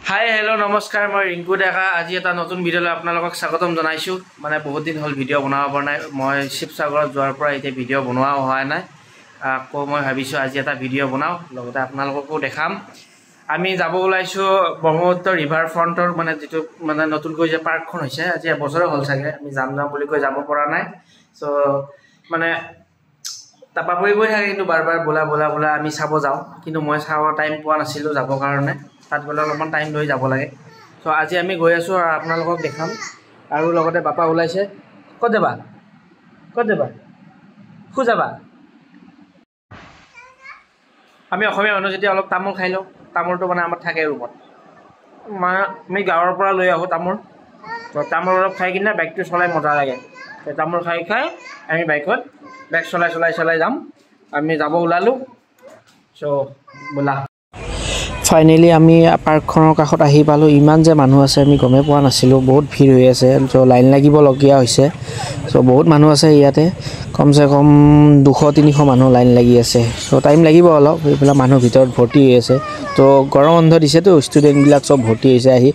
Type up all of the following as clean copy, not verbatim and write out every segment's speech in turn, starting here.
hi hello' নমস্কাৰ মই ৰিংকু ডেকা আজি এটা নতুন ভিডিঅ'লৈ আপোনালোকক স্বাগতম জনাইছোঁ মানে বহুত দিন হ'ল ভিডিঅ' বনাব পৰা নাই মই শিৱসাগৰত যোৱাৰ পৰা এতিয়া ভিডিঅ' বনোৱা হোৱা নাই আকৌ মই ভাবিছোঁ আজি এটা ভিডিঅ' বনাওঁ লগতে আপোনালোককো দেখাম আমি যাব ওলাইছোঁ ব্ৰহ্মপুত্ৰ ৰিভাৰ ফ্ৰণ্টৰ মানে যিটো মানে নতুনকৈ যে পাৰ্কখন হৈছে আজি এবছৰে হ'ল চাগে আমি যাম বুলি কৈ যাব পৰা নাই চ' মানে তাপা পৰি গৈ থাকে কিন্তু বাৰ বাৰ বোলা আমি চাব যাওঁ কিন্তু মই চাব টাইম পোৱা নাছিলোঁ যাবৰ কাৰণে তাত গ'লে অলপমান টাইম লৈ যাব লাগে চ' আজি আমি গৈ আছোঁ আৰু আপোনালোকক দেখাম আৰু লগতে বাপা ওলাইছে ক'ত যাবা শু যাবা আমি অসমীয়া মানুহ যেতিয়া অলপ তামোল খাই লওঁ তামোলটো মানে আমাৰ থাকে ৰুমত মানে আমি গাঁৱৰ পৰা লৈ আহোঁ তামোল অলপ খাই কিনে বাইকটো চলাই মজা লাগে তামোল খাই আমি বাইকত বাইক চলাই যাম আমি যাব ওলালোঁ চ' বোলা ফাইনেলি আমি পাৰ্কখনৰ কাষত আহি পালোঁ ইমান যে মানুহ আছে আমি গমেই পোৱা নাছিলোঁ বহুত ভিৰ হৈ আছে চ' লাইন লাগিবলগীয়া হৈছে চ' বহুত মানুহ আছে ইয়াতে কমচে কম 200-300 মানুহ লাইন লাগি আছে চ' টাইম লাগিব অলপ এইবিলাক মানুহ ভিতৰত ভৰ্তি হৈ আছে তো গৰম বন্ধ দিছেতো ষ্টুডেণ্টবিলাক চব ভৰ্তি হৈছে আহি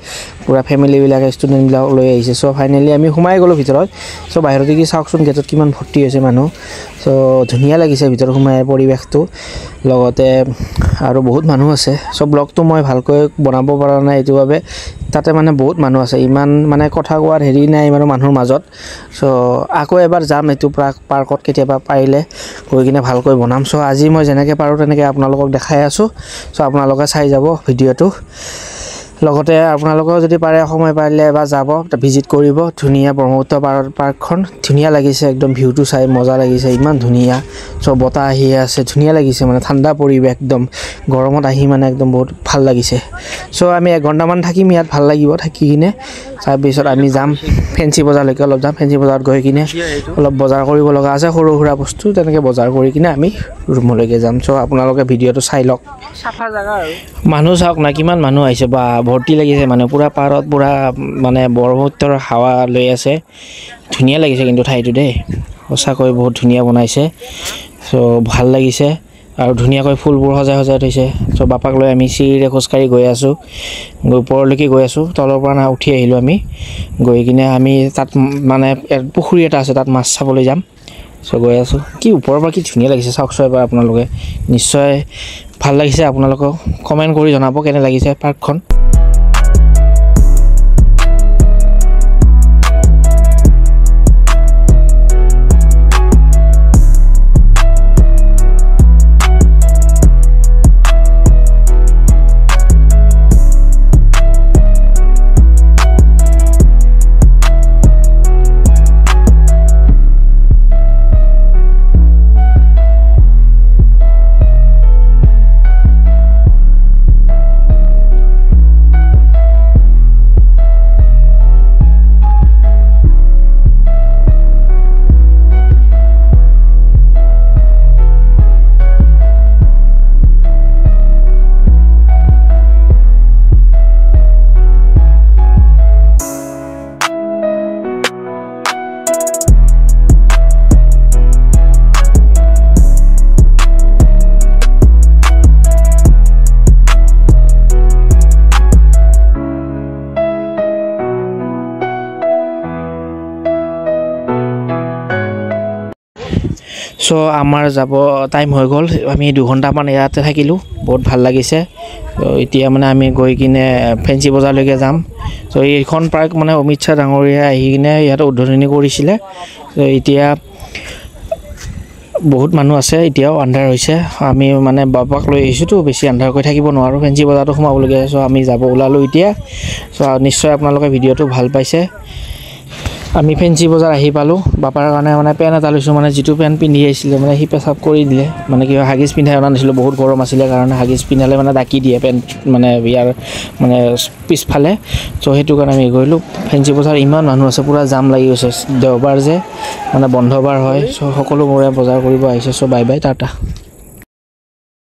পূৰা ফেমিলিবিলাকে ষ্টুডেণ্টবিলাকক লৈ আহিছে চ' ফাইনেলি আমি সোমাই গ'লোঁ ভিতৰত চ' বাহিৰতে কি চাওকচোন গেটত কিমান ভৰ্তি হৈছে মানুহ চ' ধুনীয়া লাগিছে ভিতৰত সোমাই পৰিৱেশটো লগতে আৰু বহুত মানুহ আছে চ' ব্লগটো মই ভালকৈ বনাব পৰা নাই এইটো বাবে তাতে মানে বহুত মানুহ আছে ইমান মানে কথা কোৱাৰ হেৰি নাই ইমান মানুহৰ মাজত চ' আকৌ এবাৰ যাম এইটো পাৰ্কত কেতিয়াবা পাৰিলে গৈ কিনে ভালকৈ বনাম চ' আজি মই যেনেকৈ পাৰোঁ তেনেকৈ আপোনালোকক দেখাই আছোঁ চ' আপোনালোকে চাই যাব ভিডিঅ'টো লগতে আপোনালোকেও যদি পাৰে সময় পাৰিলে এবাৰ যাব ভিজিট কৰিব ধুনীয়া ব্ৰহ্মপুত্ৰ পাৰ্কখন ধুনীয়া লাগিছে একদম ভিউটো চাই মজা লাগিছে ইমান ধুনীয়া চ' বতাহ আহি আছে ধুনীয়া লাগিছে মানে ঠাণ্ডা পৰিৱেশ একদম গৰমত আহি মানে একদম বহুত ভাল লাগিছে চ' আমি 1 ঘণ্টামান থাকিম ইয়াত ভাল লাগিব থাকি কিনে তাৰপিছত আমি যাম ফেঞ্চি বজাৰলৈকে অলপ যাম ফেঞ্চি বজাৰত গৈ কিনে অলপ বজাৰ কৰিব লগা আছে সৰু সুৰা বস্তু তেনেকৈ বজাৰ কৰি কিনে আমি ৰুমলৈকে যাম চ' আপোনালোকে ভিডিঅ'টো চাই লওক চাফা জেগা আৰু মানুহ চাওক না কিমান মানুহ আহিছে বা ভৰ্তি লাগিছে মানে পূৰা পাৰত পূৰা মানে ব্ৰহ্মপুত্ৰৰ হাৱা লৈ আছে ধুনীয়া লাগিছে কিন্তু ঠাইটো দেই সঁচাকৈ বহুত ধুনীয়া বনাইছে চ' ভাল লাগিছে আৰু ধুনীয়াকৈ ফুলবোৰ সজাই থৈছে চ' বাপাক লৈ আমি চিৰিৰে খোজকাঢ়ি গৈ আছোঁ ওপৰলৈকে গৈ আছোঁ তলৰ পৰা উঠি আহিলোঁ আমি গৈ কিনে আমি তাত মানে পুখুৰী এটা আছে তাত মাছ চাবলৈ যাম চ' গৈ আছোঁ কি ওপৰৰ পৰা কি ধুনীয়া লাগিছে চাওকচোন এবাৰ আপোনালোকে নিশ্চয় ভাল লাগিছে আপোনালোকক কমেণ্ট কৰি জনাব কেনে লাগিছে পাৰ্কখন চ' আমাৰ যাব টাইম হৈ গ'ল আমি 2 ঘণ্টামান ইয়াতে থাকিলোঁ বহুত ভাল লাগিছে এতিয়া মানে আমি গৈ কিনে ফেঞ্চি বজাৰলৈকে যাম চ' এইখন পাৰ্ক মানে অমিত শ্বাহ ডাঙৰীয়া আহি কিনে ইয়াতে উদ্বোধনী কৰিছিলে চ' এতিয়া বহুত মানুহ আছে এতিয়াও আন্ধাৰ হৈছে আমি মানে বাপাক লৈ আহিছোঁতো বেছি আন্ধাৰকৈ থাকিব নোৱাৰোঁ ফেঞ্চি বজাৰটো সোমাবলগীয়া চ' আমি যাব ওলালোঁ এতিয়া চ' নিশ্চয় আপোনালোকে ভিডিঅ'টো ভাল পাইছে আমি ফেঞ্চি বজাৰ আহি পালোঁ বাপাৰ কাৰণে মানে পেণ্ট এটা লৈছোঁ মানে যিটো পেণ্ট পিন্ধি আহিছিলে মানে সি পেচাব কৰি দিলে মানে কিবা হাগিজ পিন্ধাই অনা নাছিলোঁ বহুত গৰম আছিলে কাৰণে হাগিজ পিন্ধালে মানে ডাকি দিয়ে পেণ্ট মানে ইয়াৰ মানে পিছফালে চ' সেইটো কাৰণে আমি গৈলোঁ ফেঞ্চি বজাৰ ইমান মানুহ আছে পূৰা জাম লাগি গৈছে দেওবাৰ যে মানে বন্ধবাৰ হয় চ' সকলোবোৰে বজাৰ কৰিব আহিছে চ' বাই টাটা